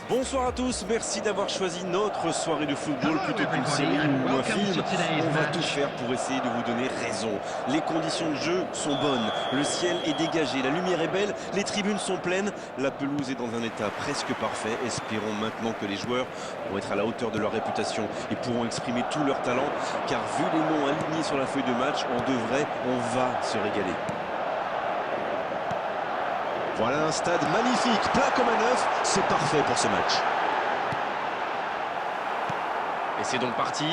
Bonsoir à tous, merci d'avoir choisi notre soirée de football plutôt qu'une série ou un film. On va tout faire pour essayer de vous donner raison. Les conditions de jeu sont bonnes, le ciel est dégagé, la lumière est belle, les tribunes sont pleines, la pelouse est dans un état presque parfait. Espérons maintenant que les joueurs vont être à la hauteur de leur réputation et pourront exprimer tout leur talent, car vu les noms alignés sur la feuille de match, on va se régaler. Voilà un stade magnifique, plein comme un œuf, c'est parfait pour ce match. Et c'est donc parti.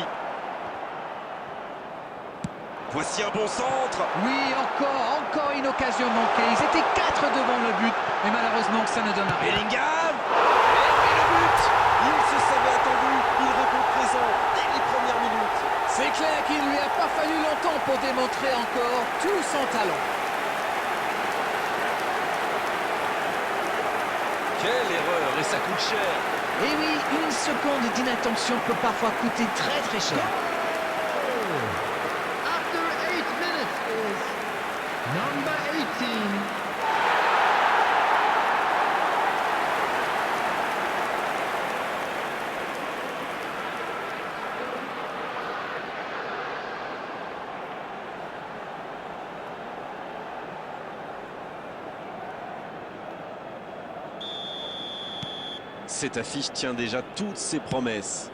Voici un bon centre. Oui, encore une occasion manquée. Ils étaient 4 devant le but, mais malheureusement ça ne donne rien. Bellingham. Et le but. Il se savait attendu, il répond présent dès les premières minutes. C'est clair qu'il ne lui a pas fallu longtemps pour démontrer encore tout son talent. Quelle erreur, et ça coûte cher. Et oui, une seconde d'inattention peut parfois coûter très cher. After 8 minutes is number 18. Cette affiche tient déjà toutes ses promesses.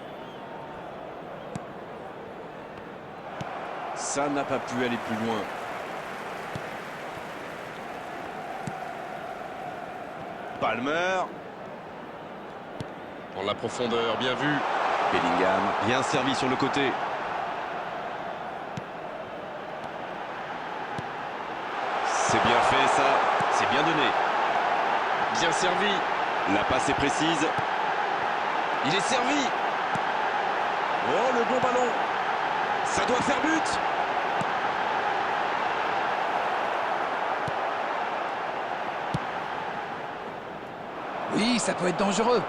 Ça n'a pas pu aller plus loin. Palmer. Dans la profondeur, bien vu. Bellingham, bien servi sur le côté. C'est bien fait ça, c'est bien donné. Bien servi. La passe est précise. Il est servi. Oh, le bon ballon. Ça doit faire but. Oui, ça peut être dangereux.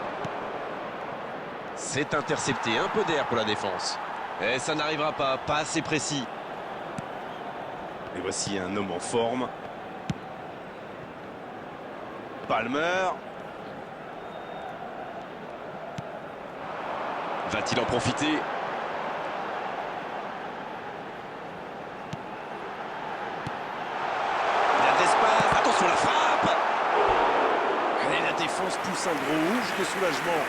C'est intercepté, un peu d'air pour la défense. Et ça n'arrivera pas assez précis. Et voici un homme en forme. Palmer. Va-t-il en profiter? Il y a de l'espace. Attention la frappe. Et la défense pousse un gros ouf de soulagement.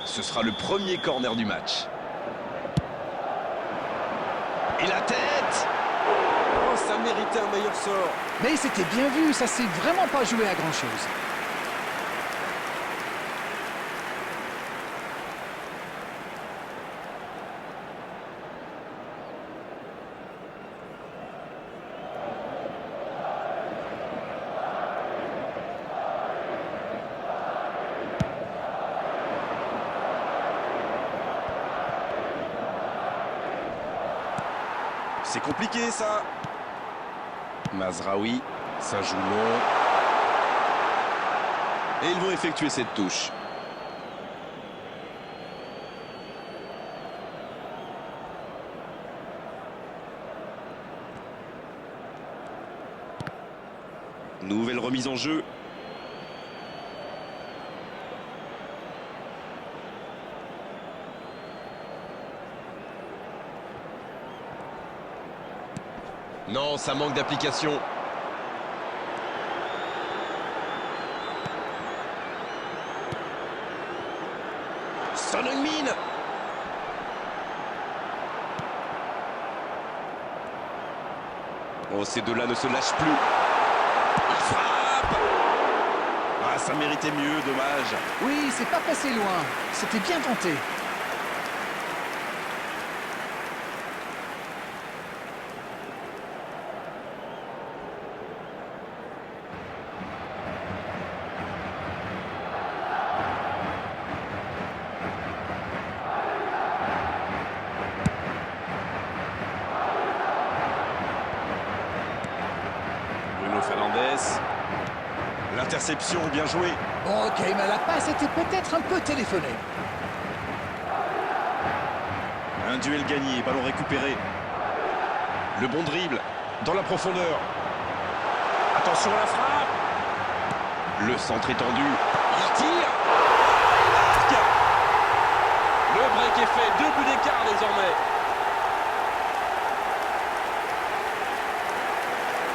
Ce sera le premier corner du match. Et la tête! Oh, ça méritait un meilleur sort. Mais c'était bien vu, ça s'est vraiment pas joué à grand chose. C'est compliqué ça. Mazraoui, ça joue long. Et ils vont effectuer cette touche. Nouvelle remise en jeu. Non, ça manque d'application. Son Heung-min. Oh, ces deux-là ne se lâchent plus. Il frappe. Ah, ça méritait mieux, dommage. Oui, c'est pas passé loin. C'était bien tenté. Interception, bien joué. Ok, mais la passe était peut-être un peu téléphonée. Un duel gagné, ballon récupéré. Le bon dribble, dans la profondeur. Attention à la frappe. Le centre est tendu. Il tire. Il marque. Le break est fait, 2 buts d'écart désormais.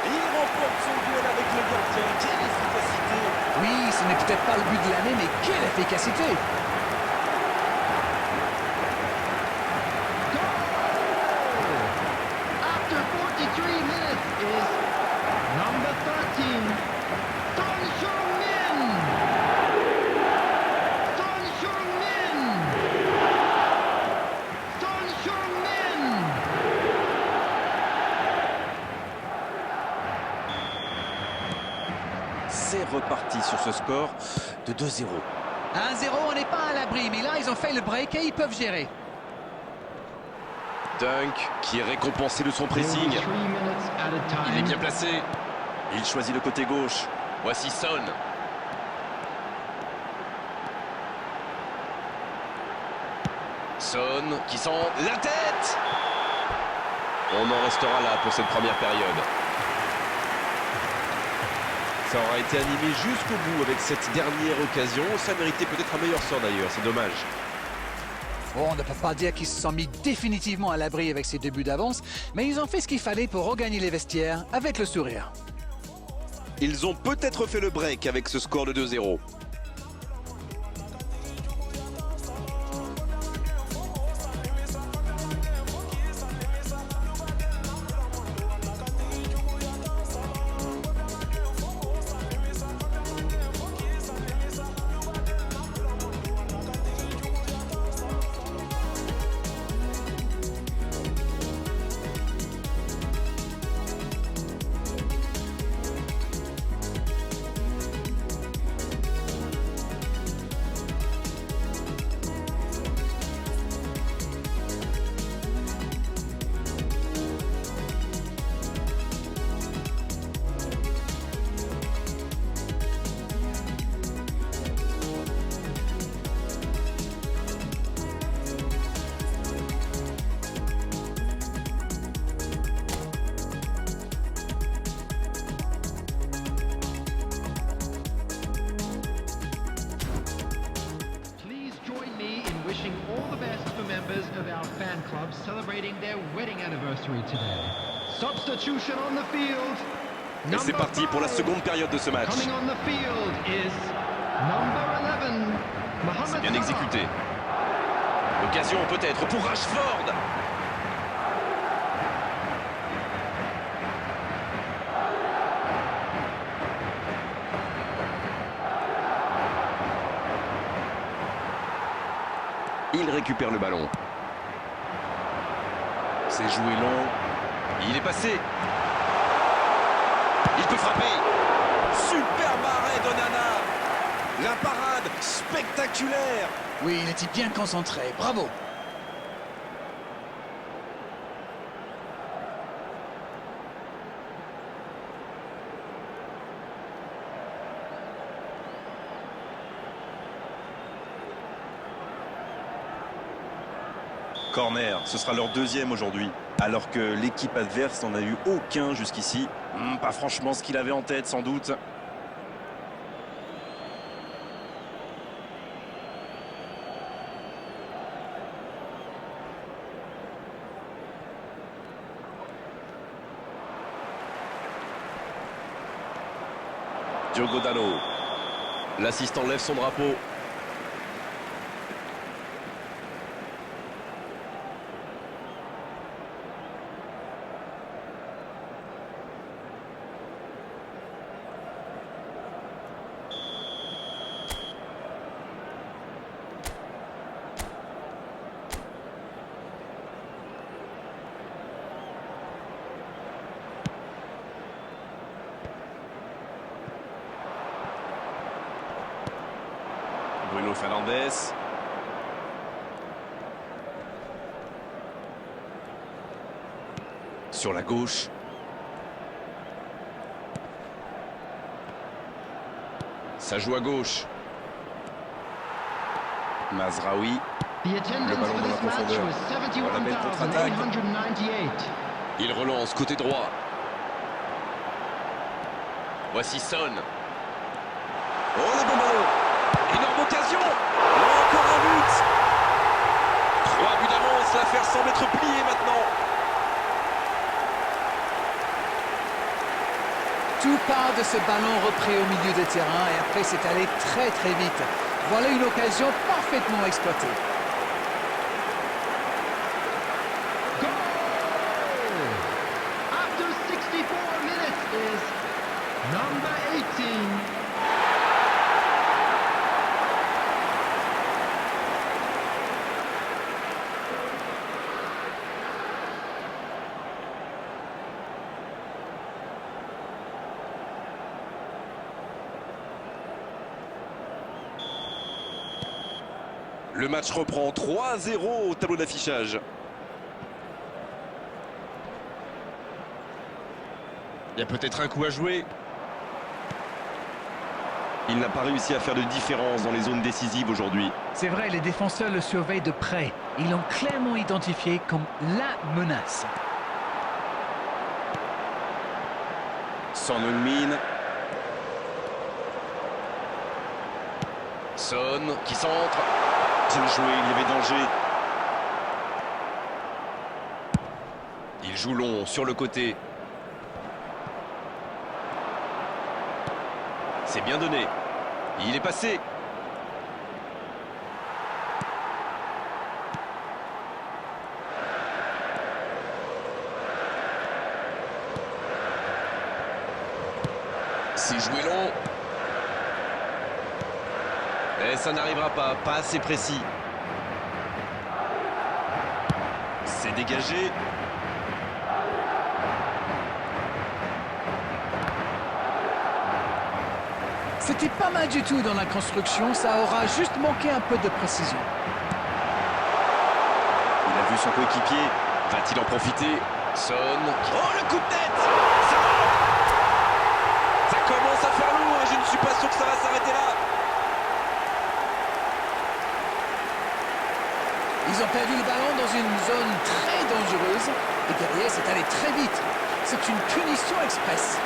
Il remporte son duel avec le gardien. Quelle efficacité! Oui, ce n'est peut-être pas le but de l'année, mais quelle efficacité! After 43 minutes is number 13, Son Heung-min. Son Heung-min. Son Heung-min. C'est reparti sur ce score de 2-0. 1-0, on n'est pas à l'abri, mais là, ils ont fait le break et ils peuvent gérer. Dunk qui est récompensé de son pressing. 3 minutes at a time. Il est bien placé. Il choisit le côté gauche. Voici Son. Son qui sent la tête. On en restera là pour cette première période. Ça aura été animé jusqu'au bout avec cette dernière occasion. Ça méritait peut-être un meilleur sort d'ailleurs, c'est dommage. Bon, on ne peut pas dire qu'ils se sont mis définitivement à l'abri avec ces 2 buts d'avance, mais ils ont fait ce qu'il fallait pour regagner les vestiaires avec le sourire. Ils ont peut-être fait le break avec ce score de 2-0. Wishing all the best for members of our fan club celebrating their wedding anniversary today. Substitution on the field. Et c'est parti pour la seconde période de ce match. Coming on the field is number 11, Mohamed C'est bien Salah. exécuté. Occasion peut-être pour Rashford. Il récupère le ballon. C'est joué long. Il est passé. Il peut frapper. Superbe arrêt d'Onana. La parade spectaculaire. Oui, il était bien concentré, bravo! Corner, ce sera leur deuxième aujourd'hui. Alors que l'équipe adverse n'en a eu aucun jusqu'ici. Pas franchement ce qu'il avait en tête sans doute. Diogo Dalot. L'assistant lève son drapeau. Bruno Fernandes. Sur la gauche. Ça joue à gauche. Mazraoui. The attendance ballon for dans la this match profondeur. was Voilà, belle contre-attaque. 71,898. Il relance côté droit. Voici Son. Oh, le bon ballon. Énorme occasion. Encore un but. 3 buts d'avance. L'affaire semble être pliée maintenant. Tout part de ce ballon repris au milieu de terrain et après c'est allé très très vite. Voilà une occasion parfaitement exploitée. Goal! After 64 minutes is number 18. Le match reprend 3-0 au tableau d'affichage. Il y a peut-être un coup à jouer. Il n'a pas réussi à faire de différence dans les zones décisives aujourd'hui. C'est vrai, les défenseurs le surveillent de près. Ils l'ont clairement identifié comme la menace. Son Heung-min. Son qui centre. Bien joué, il y avait danger. Il joue long sur le côté. C'est bien donné. Il est passé. C'est joué long. Et ça n'arrivera pas assez précis. C'est dégagé. C'était pas mal du tout dans la construction, ça aura juste manqué un peu de précision. Il a vu son coéquipier. Va-t-il en profiter? Son. Oh, le coup de tête! Ça commence à faire lourd et je ne suis pas sûr que ça va s'arrêter là. Ils ont perdu le ballon dans une zone très dangereuse et derrière c'est allé très vite. C'est une punition express.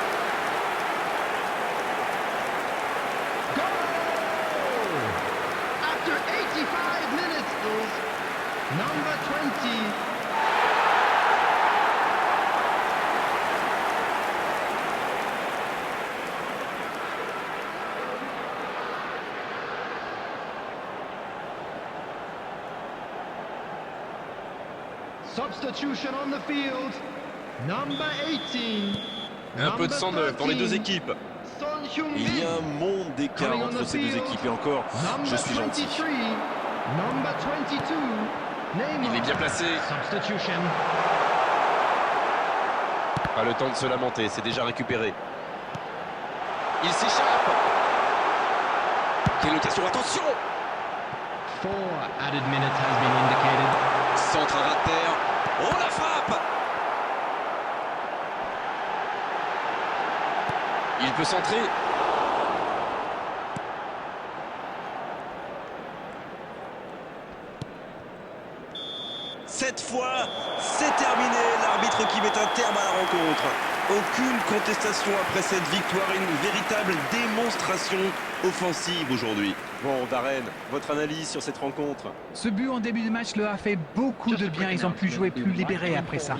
Goal! After 85 minutes is number 20. Substitution on the field. Number 18. Un peu de sang neuf dans les deux équipes. Son Heung-min. Il y a un monde d'écart Coming on entre the ces deux field. équipes. Et encore, je suis gentil. Number 22. Neymar. Il est bien placé. Substitution. Pas le temps de se lamenter, c'est déjà récupéré. Il s'échappe. Quelle occasion, attention! 4 added minutes has been indicated. Centre à ras de terre. Oh, la frappe! Il peut centrer. Cette fois, c'est terminé. L'arbitre qui met un terme à la rencontre. Aucune contestation après cette victoire. Une véritable démonstration offensive aujourd'hui. Bon, Darren, votre analyse sur cette rencontre? Ce but en début de match leur a fait beaucoup de bien. Ils ont pu jouer plus libérés après ça.